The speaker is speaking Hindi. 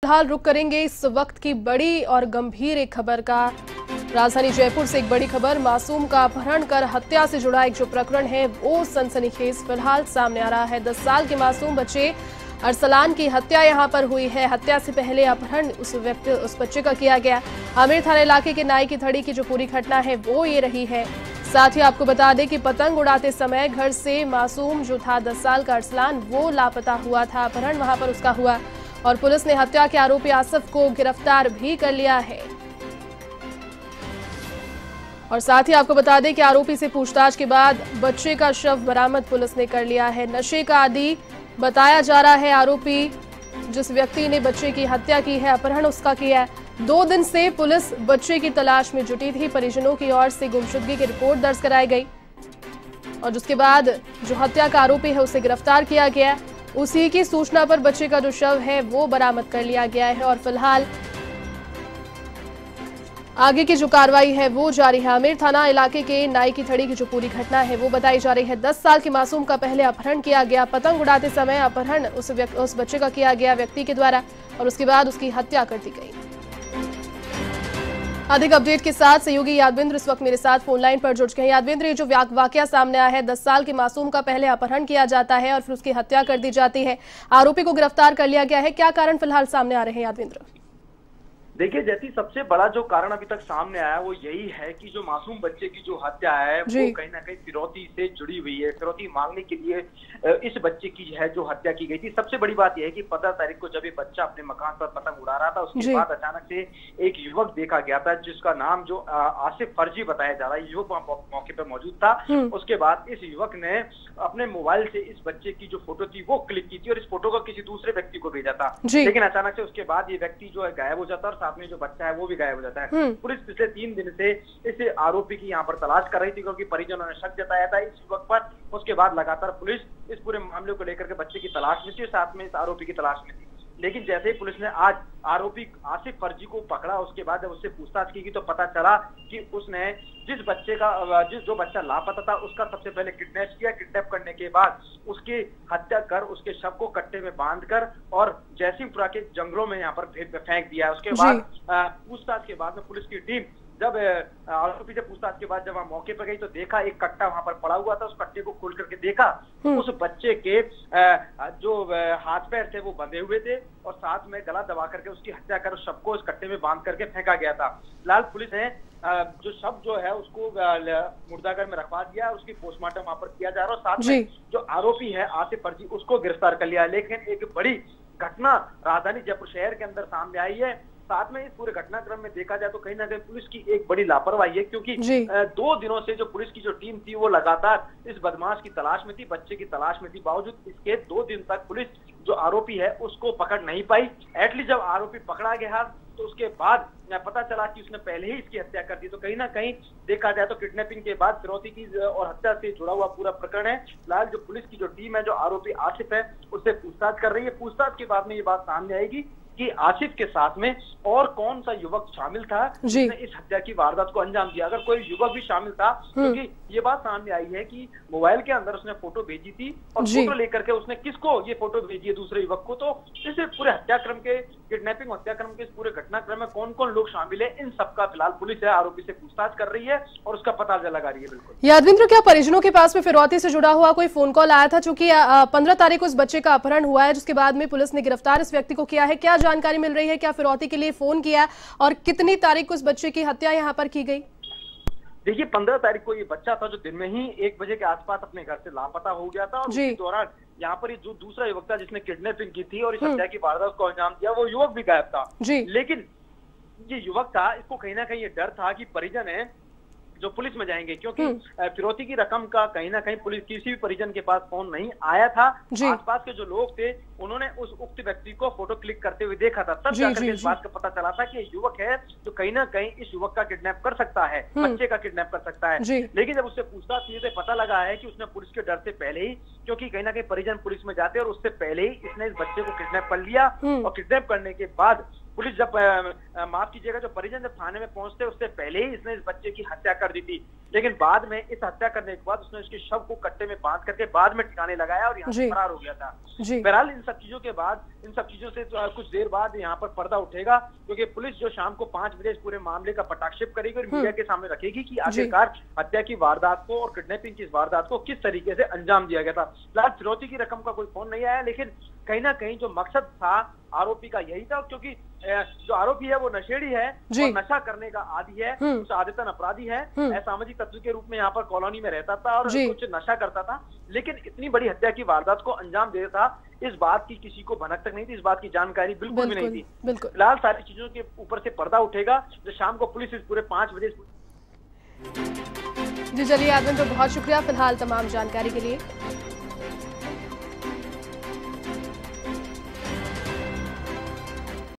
फिलहाल रुक करेंगे इस वक्त की बड़ी और गंभीर एक खबर का। राजधानी जयपुर से एक बड़ी खबर, मासूम का अपहरण कर हत्या से जुड़ा एक जो प्रकरण है वो सनसनीखेज फिलहाल सामने आ रहा है। 10 साल के मासूम बच्चे अरसलान की हत्या यहां पर हुई है। हत्या से पहले अपहरण उस बच्चे का किया गया। आमिर थाना इलाके के नाई की थड़ी की जो पूरी घटना है वो ये रही है। साथ ही आपको बता दें कि पतंग उड़ाते समय घर से मासूम जो था 10 साल का अरसलान वो लापता हुआ था। अपहरण वहां पर उसका हुआ और पुलिस ने हत्या के आरोपी आसिफ को गिरफ्तार भी कर लिया है। और साथ ही आपको बता दें कि आरोपी से पूछताछ के बाद बच्चे का शव बरामद पुलिस ने कर लिया है। नशे का आदी बताया जा रहा है आरोपी, जिस व्यक्ति ने बच्चे की हत्या की है, अपहरण उसका किया है। 2 दिन से पुलिस बच्चे की तलाश में जुटी थी। परिजनों की ओर से गुमशुदगी की रिपोर्ट दर्ज कराई गई और जिसके बाद जो हत्या का आरोपी है उसे गिरफ्तार किया गया। उसी की सूचना पर बच्चे का जो शव है वो बरामद कर लिया गया है और फिलहाल आगे की जो कार्रवाई है वो जारी है। आमिर थाना इलाके के नाई की थड़ी की जो पूरी घटना है वो बताई जा रही है। 10 साल के मासूम का पहले अपहरण किया गया। पतंग उड़ाते समय अपहरण उस बच्चे का किया गया व्यक्ति के द्वारा और उसके बाद उसकी हत्या कर दी गई। अधिक अपडेट के साथ सहयोगी यादविंद्र इस वक्त मेरे साथ फोन लाइन पर जुड़ गए हैं। यादविंद्र, ये जो वाकया सामने आया है, 10 साल के मासूम का पहले अपहरण किया जाता है और फिर उसकी हत्या कर दी जाती है। आरोपी को गिरफ्तार कर लिया गया है, क्या कारण फिलहाल सामने आ रहे हैं यादविंद्र? देखिए जैसी सबसे बड़ा जो कारण अभी तक सामने आया वो यही है कि जो मासूम बच्चे की जो हत्या है वो कहीं ना कहीं फिरौती से जुड़ी हुई है। फिरौती मांगने के लिए इस बच्चे की है जो हत्या की गई थी। सबसे बड़ी बात यह है कि 15 तारीख को जब ये बच्चा अपने मकान पर पतंग उड़ा रहा था, उसके बाद अचानक से एक युवक देखा गया था जिसका नाम जो आसिफ फर्जी बताया जा रहा है। युवक मौके पर मौजूद था। उसके बाद इस युवक ने अपने मोबाइल से इस बच्चे की जो फोटो थी वो क्लिक की थी और इस फोटो को किसी दूसरे व्यक्ति को भेजा था। लेकिन अचानक से उसके बाद ये व्यक्ति जो है गायब हो जाता है और साथ में जो बच्चा है वो भी गायब हो जाता है। पुलिस पिछले 3 दिन से इस आरोपी की यहाँ पर तलाश कर रही थी क्योंकि परिजनों ने शक जताया था इस युवक पर। उसके बाद लगातार पुलिस इस पूरे मामले को लेकर के बच्चे की तलाश में थी और साथ में इस आरोपी की तलाश में थी। लेकिन जैसे ही पुलिस ने आज आरोपी आसिफ फर्जी को पकड़ा, उसके बाद जब उससे पूछताछ की तो पता चला कि उसने जिस जो बच्चा लापता था उसका सबसे पहले किडनैप किया। किडनैप करने के बाद उसकी हत्या कर उसके शव को कट्टे में बांधकर और जयसिंहपुरा के जंगलों में यहाँ पर फेंक दिया। उसके बाद पूछताछ के बाद में पुलिस की टीम जब आरोपी से पूछताछ के बाद जब वहां मौके पर गई तो देखा एक कट्टा वहां पर पड़ा हुआ था। उस कट्टे को खोल करके देखा, उस बच्चे के जो हाथ पैर थे वो बंधे हुए थे और साथ में गला दबा करके उसकी हत्या कर उस शव को उस कट्टे में बांध करके फेंका गया था। फिलहाल पुलिस ने जो शव जो है उसको मुर्दाघर में रखवा दिया, उसकी पोस्टमार्टम वहां पर किया जा रहा है और साथ में जो आरोपी है आसिफ फर्जी उसको गिरफ्तार कर लिया। लेकिन एक बड़ी घटना राजधानी जयपुर शहर के अंदर सामने आई है। साथ में इस पूरे घटनाक्रम में देखा जाए तो कहीं ना कहीं पुलिस की एक बड़ी लापरवाही है क्योंकि 2 दिनों से जो पुलिस की जो टीम थी वो लगातार इस बदमाश की तलाश में थी, बच्चे की तलाश में थी। बावजूद इसके 2 दिन तक पुलिस जो आरोपी है उसको पकड़ नहीं पाई। एटलीस्ट जब आरोपी पकड़ा गया तो उसके बाद पता चला कि उसने पहले ही इसकी हत्या कर दी। तो कहीं ना कहीं देखा जाए तो किडनैपिंग के बाद फिरौती की और हत्या से जुड़ा हुआ पूरा प्रकरण है। फिलहाल जो पुलिस की जो टीम है, जो आरोपी आसिफ है, उससे पूछताछ कर रही है। पूछताछ के बाद में ये बात सामने आएगी कि आसिफ के साथ में और कौन सा युवक शामिल था जिसने इस हत्या की वारदात को अंजाम दिया। अगर कोई युवक भी शामिल था, क्योंकि ये बात सामने आई है कि मोबाइल के अंदर उसने फोटो भेजी थी और फोटो लेकर के उसने किसको ये फोटो भेजी है, दूसरे युवक को। तो इस पूरे हत्याक्रम के किडनैपिंग हत्याक्रम के इस पूरे घटनाक्रम में कौन कौन लोग शामिल है, इन सबका फिलहाल पुलिस है आरोपी से पूछताछ कर रही है और उसका पता लगा रही है। बिल्कुल यादविंद्र, क्या परिजनों के पास में फिरौती से जुड़ा हुआ कोई फोन कॉल आया था? चूंकि 15 तारीख को इस बच्चे का अपहरण हुआ है जिसके बाद में पुलिस ने गिरफ्तार इस व्यक्ति को किया है। क्या जानकारी मिल रही है, क्या फिरौती के लिए फोन किया और कितनी तारीख को इस बच्चे की हत्या यहाँ पर की गई? देखिए 15 तारीख को ये बच्चा था जो दिन में ही 1 बजे के आसपास अपने घर से लापता हो गया था और उसी दौरान यहाँ पर जो दूसरा युवक था जिसने किडनैपिंग की थी और इस हत्या की वारदात को अंजाम दिया, वो युवक भी गायब था। लेकिन ये युवक था, इसको कहीं ना कहीं ये डर था कि परिजन है जो पुलिस में जाएंगे, क्योंकि फिरौती की रकम का कहीं ना कहीं पुलिस किसी भी परिजन के पास फोन नहीं आया था। आसपास के जो लोग थे उन्होंने उस उक्त व्यक्ति को फोटो क्लिक करते हुए देखा था, तब जाकर इस बात का पता चला था कि युवक है जो कहीं ना कहीं इस युवक का किडनैप कर सकता है, बच्चे का किडनैप कर सकता है। लेकिन जब उससे पूछताछ की तो पता लगा है कि उसने पुलिस के डर से पहले ही, क्योंकि कहीं ना कहीं परिजन पुलिस में जाते और उससे पहले ही इसने इस बच्चे को किडनैप कर लिया और किडनैप करने के बाद पुलिस जब माफ कीजिएगा, जो परिजन जब थाने में पहुंचते उससे पहले ही इसने इस बच्चे की हत्या कर दी थी। लेकिन बाद में इस हत्या करने के बाद उसने उसके शव को कट्टे में बांध करके बाद में ठिकाने लगाया और यहाँ से फरार हो गया था। बहरहाल इन सब चीजों के बाद, इन सब चीजों से कुछ देर बाद यहाँ पर पर्दा उठेगा, क्योंकि पुलिस जो शाम को 5 बजे इस पूरे मामले का पटाक्षेप करेगी और मीडिया के सामने रखेगी कि आखिरकार हत्या की वारदात को और किडनैपिंग की इस वारदात को किस तरीके से अंजाम दिया गया था। फिलहाल फिरौती की रकम का कोई फोन नहीं आया, लेकिन कहीं ना कहीं जो मकसद था आरोपी का यही था, क्योंकि जो आरोपी है वो नशेड़ी है और नशा करने का आदी है, उस आदतन अपराधी है, असामाजिक तत्व के रूप में यहाँ पर कॉलोनी में रहता था और कुछ नशा करता था, लेकिन इतनी बड़ी हत्या की वारदात को अंजाम दे था, इस बात की किसी को भनक तक नहीं थी, इस बात की जानकारी बिल्कुल भी नहीं थी। फिलहाल सारी चीजों के ऊपर से पर्दा उठेगा जो शाम को पुलिस इस पूरे 5 बजे। जी चलिए यादवेंद्र, बहुत शुक्रिया फिलहाल तमाम जानकारी के लिए।